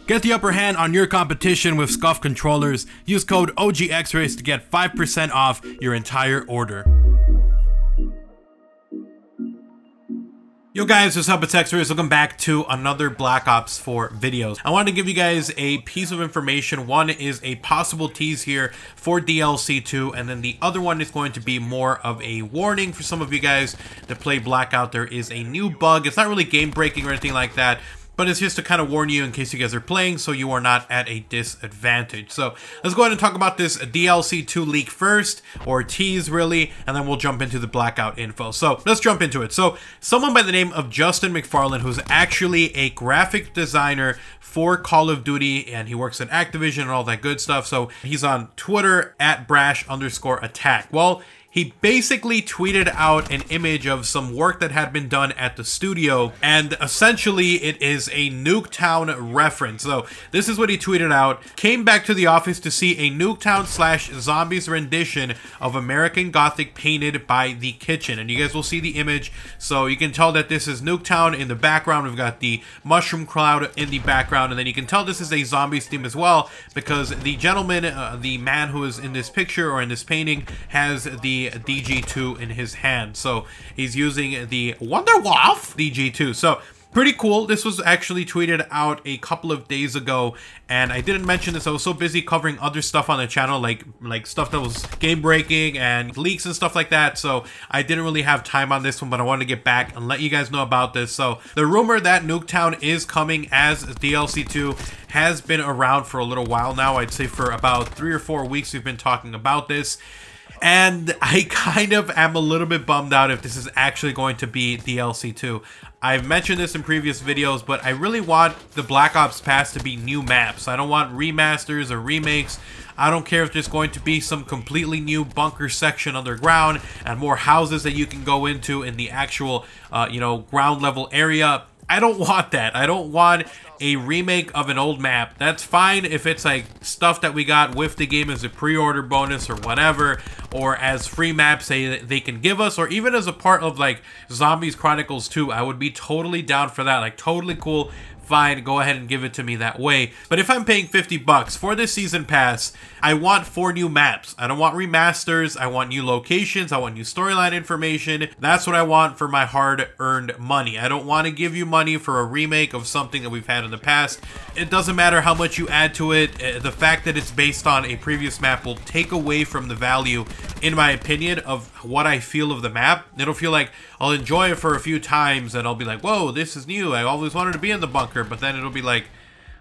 Get the upper hand on your competition with SCUF controllers. Use code OGXRAYZ to get 5% off your entire order. Yo guys, what's up? It's XRAYZ. Welcome back to another Black Ops 4 videos. I wanted to give you guys a piece of information. One is a possible tease here for DLC 2, and then the other one is going to be more of a warning for some of you guys that play Blackout. There is a new bug. It's not really game breaking or anything like that, but it's just to kind of warn you in case you guys are playing so you are not at a disadvantage. So let's go ahead and talk about this DLC 2 leak first, or tease really, and then we'll jump into the Blackout info. So let's jump into it. So someone by the name of Justin McFarlane, who's actually a graphic designer for Call of Duty, and he works at Activision and all that good stuff. So he's on Twitter at @brash_attack. Well, he basically tweeted out an image of some work that had been done at the studio, and essentially it is a Nuketown reference. So this is what he tweeted out. Came back to the office to see a Nuketown / zombies rendition of American Gothic painted by The Kitchen. And you guys will see the image, so you can tell that this is Nuketown in the background. We've got the mushroom cloud in the background, and then you can tell this is a zombies theme as well, because the gentleman, the man who is in this picture or in this painting, has the DG2 in his hand. So he's using the Wonderwolf DG2. So pretty cool. This was actually tweeted out a couple of days ago, and I didn't mention this. I was so busy covering other stuff on the channel, like stuff that was game breaking and leaks and stuff like that, so I didn't really have time on this one, but I wanted to get back and let you guys know about this. So the rumor that Nuketown is coming as DLC 2 has been around for a little while now. I'd say for about 3 or 4 weeks we've been talking about this. And I kind of am a little bit bummed out if this is actually going to be DLC 2. I've mentioned this in previous videos, but I really want the Black Ops Pass to be new maps. I don't want remasters or remakes. I don't care if there's going to be some completely new bunker section underground and more houses that you can go into in the actual, ground level area. I don't want that. I don't want a remake of an old map. That's fine if it's like stuff that we got with the game as a pre-order bonus or whatever, or as free maps they can give us, or even as a part of like Zombies Chronicles 2. I would be totally down for that. Like, totally cool. Fine, go ahead and give it to me that way. But if I'm paying 50 bucks for this season pass, I want 4 new maps. I don't want remasters. I want new locations. I want new storyline information. That's what I want for my hard-earned money. I don't want to give you money for a remake of something that we've had in the past. It doesn't matter how much you add to it. The fact that it's based on a previous map will take away from the value, in my opinion, of what I feel of the map. It'll feel like I'll enjoy it for a few times and I'll be like, whoa, this is new. I always wanted to be in the bunker. But then it'll be like,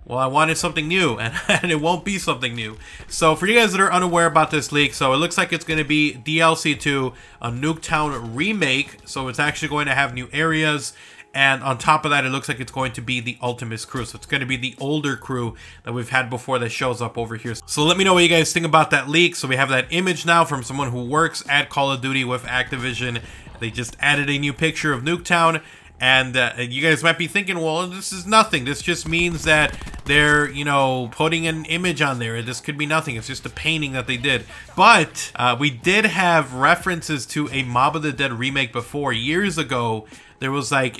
well, I wanted something new, and it won't be something new. So for you guys that are unaware about this leak, so it looks like it's going to be DLC 2, a Nuketown remake. So it's actually going to have new areas. And on top of that, it looks like it's going to be the Ultimates crew. So it's going to be the older crew that we've had before that shows up over here. So let me know what you guys think about that leak. So we have that image now from someone who works at Call of Duty with Activision. They just added a new picture of Nuketown. And you guys might be thinking, well, this is nothing. This just means that they're, putting an image on there. This could be nothing. It's just a painting that they did. But we did have references to a Mob of the Dead remake before. Years ago, there was like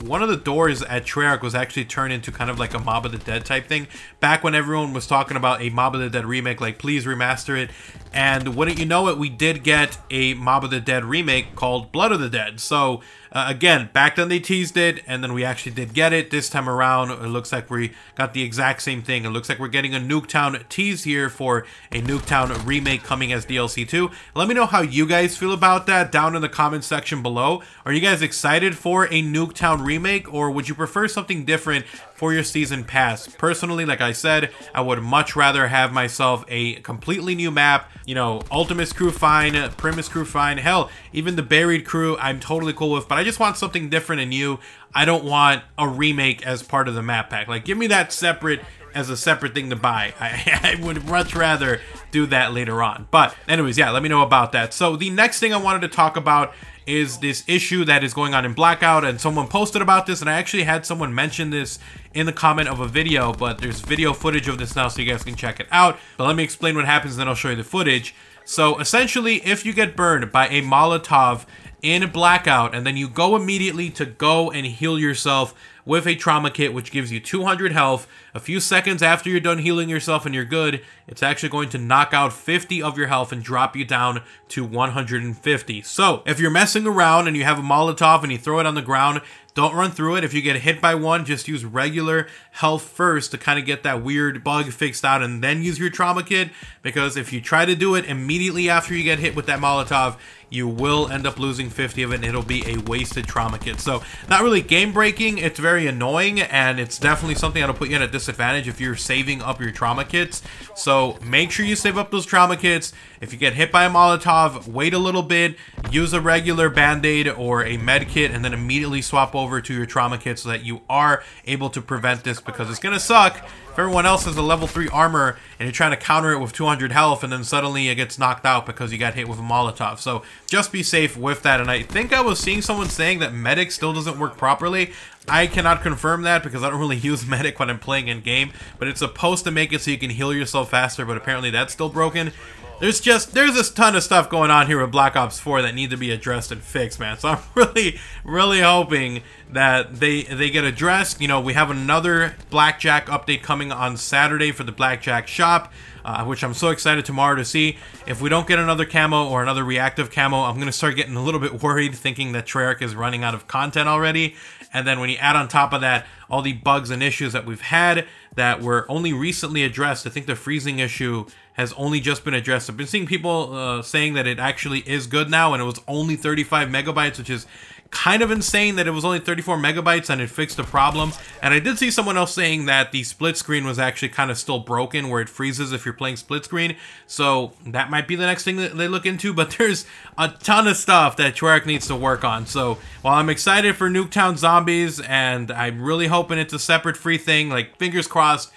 one of the doors at Treyarch was actually turned into kind of like a Mob of the Dead type thing. Back when everyone was talking about a Mob of the Dead remake, like, please remaster it. And wouldn't you know it, we did get a Mob of the Dead remake called Blood of the Dead. So again, back then they teased it, and then we actually did get it. This time around, it looks like we got the exact same thing. It looks like we're getting a Nuketown tease here for a Nuketown remake coming as DLC 2. Let me know how you guys feel about that down in the comment section below. Are you guys excited for a Nuketown remake, or would you prefer something different for your season pass? Personally, like I said, I would much rather have myself a completely new map. Ultimates crew fine, Primus crew fine, hell, even the Buried crew I'm totally cool with, but I just want something different and new. I don't want a remake as part of the map pack. Like, give me that separate as a separate thing to buy. I would much rather do that later on. But anyways, yeah, let me know about that. So the next thing I wanted to talk about is this issue that is going on in Blackout, and someone posted about this, and I actually had someone mention this in the comment of a video, but there's video footage of this now so you guys can check it out. But let me explain what happens, then I'll show you the footage. So essentially, if you get burned by a Molotov in Blackout, and then you go immediately to go and heal yourself with a trauma kit, which gives you 200 health. A few seconds after you're done healing yourself and you're good, it's actually going to knock out 50 of your health and drop you down to 150. So if you're messing around and you have a Molotov and you throw it on the ground, don't run through it. If you get hit by one, just use regular health first to kind of get that weird bug fixed out and then use your trauma kit, because if you try to do it immediately after you get hit with that Molotov, you will end up losing 50 of it and it'll be a wasted trauma kit. So not really game breaking, it's very annoying, and it's definitely something that'll put you at a disadvantage if you're saving up your trauma kits. So make sure you save up those trauma kits. If you get hit by a Molotov, wait a little bit, use a regular band-aid or a med kit, and then immediately swap over to your trauma kit so that you are able to prevent this, because it's gonna suck if everyone else has a level 3 armor and you're trying to counter it with 200 health and then suddenly it gets knocked out because you got hit with a Molotov. So just be safe with that. And I think I was seeing someone saying that medic still doesn't work properly. I cannot confirm that because I don't really use medic when I'm playing in game, but it's supposed to make it so you can heal yourself faster, but apparently that's still broken. There's a ton of stuff going on here with Black Ops 4 that need to be addressed and fixed, man. So I'm really hoping that they get addressed. You know, we have another Blackjack update coming on Saturday for the Blackjack shop, which I'm so excited tomorrow to see. If we don't get another camo or another reactive camo, I'm going to start getting a little bit worried, thinking that Treyarch is running out of content already. And then when you add on top of that all the bugs and issues that we've had that were only recently addressed, I think the freezing issue has only just been addressed. I've been seeing people saying that it actually is good now, and it was only 35 megabytes, which is kind of insane that it was only 34 megabytes and it fixed the problem. And I did see someone else saying that the split screen was actually kind of still broken, where it freezes if you're playing split screen. So that might be the next thing that they look into, but there's a ton of stuff that Treyarch needs to work on. So while I'm excited for Nuketown Zombies, and I'm really hoping it's a separate free thing, like fingers crossed,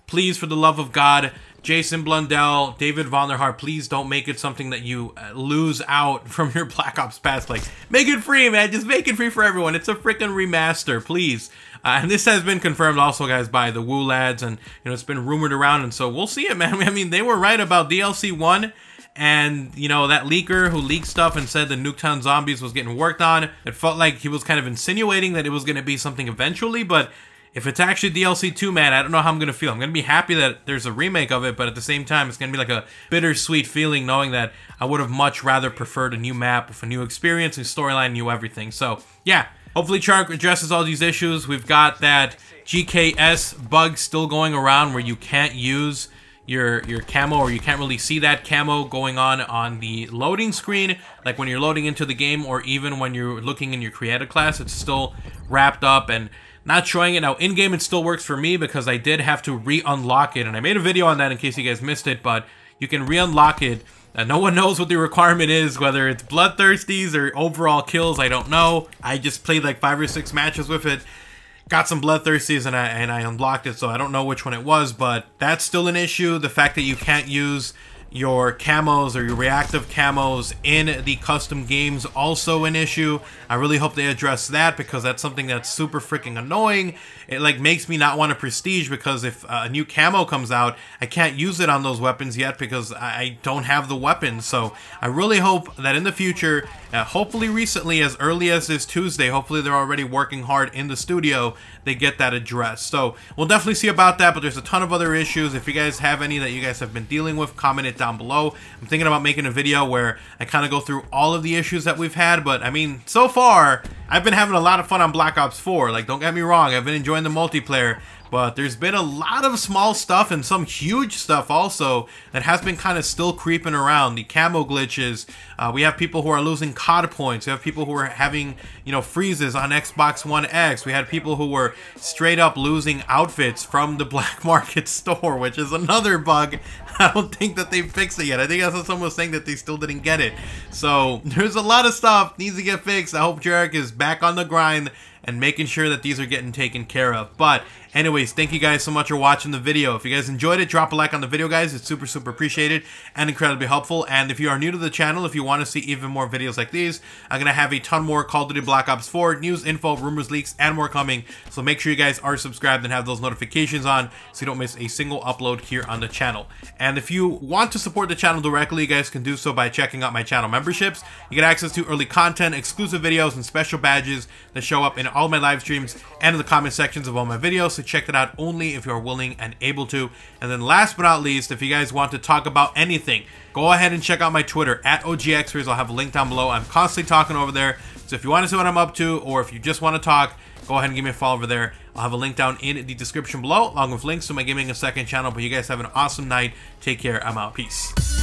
please, for the love of God, Jason Blundell, David Vonderhaar, please don't make it something that you lose out from your Black Ops past. Like, make it free, man. Just make it free for everyone. It's a freaking remaster, please. And this has been confirmed also, guys, by the Woo lads, and you know, it's been rumored around, and so we'll see it, man. I mean, they were right about DLC 1. And, you know, that leaker who leaked stuff and said the Nuketown Zombies was getting worked on, it felt like he was kind of insinuating that it was going to be something eventually, but if it's actually DLC 2, man, I don't know how I'm going to feel. I'm going to be happy that there's a remake of it, but at the same time, it's going to be like a bittersweet feeling knowing that I would have much rather preferred a new map with a new experience, new storyline, new everything. So, yeah, hopefully Treyarch addresses all these issues. We've got that GKS bug still going around where you can't use your camo, or you can't really see that camo going on the loading screen, like when you're loading into the game, or even when you're looking in your creator class, it's still wrapped up and not showing it. Now, in-game, it still works for me because I did have to re-unlock it, and I made a video on that in case you guys missed it, but you can re-unlock it. No one knows what the requirement is, whether it's bloodthirsties or overall kills, I don't know. I just played like 5 or 6 matches with it, got some bloodthirsties, and I unlocked it, so I don't know which one it was, but that's still an issue. The fact that you can't use your camos or your reactive camos in the custom games, also an issue. I really hope they address that, because that's something that's super freaking annoying. It like makes me not want to prestige, because if a new camo comes out, I can't use it on those weapons yet because I don't have the weapons. So I really hope that in the future, hopefully recently, as early as this Tuesday, hopefully they're already working hard in the studio, they get that addressed. So we'll definitely see about that, but there's a ton of other issues. If you guys have any that you guys have been dealing with, comment it down below. I'm thinking about making a video where I kind of go through all of the issues that we've had, but I mean, so far, I've been having a lot of fun on Black Ops 4. Like, don't get me wrong, I've been enjoying the multiplayer, but there's been a lot of small stuff and some huge stuff also that has been kind of still creeping around. The camo glitches, we have people who are losing COD points, we have people who are having, you know, freezes on Xbox One X, we had people who were straight up losing outfits from the black market store, which is another bug. I don't think that they fixed it yet. I think that's what someone was saying, that they still didn't get it. So there's a lot of stuff needs to get fixed. I hope Treyarch is back on the grind and making sure that these are getting taken care of. But Anyways, thank you guys so much for watching the video. If you guys enjoyed it, drop a like on the video, guys. It's super appreciated and incredibly helpful. And if you are new to the channel, if you want to see even more videos like these, I'm gonna have a ton more Call of Duty Black Ops 4 news, info, rumors, leaks, and more coming. So make sure you guys are subscribed and have those notifications on so you don't miss a single upload here on the channel. And if you want to support the channel directly, you guys can do so by checking out my channel memberships. You get access to early content, exclusive videos, and special badges that show up in all my live streams and in the comment sections of all my videos. So check that out only if you're willing and able to. And then last but not least, if you guys want to talk about anything, go ahead and check out my Twitter at OGXRAYZ. I'll have a link down below. I'm constantly talking over there. So if you want to see what I'm up to, or if you just want to talk, go ahead and give me a follow over there. I'll have a link down in the description below, along with links to my Gaming a Second channel. But you guys have an awesome night. Take care. I'm out. Peace.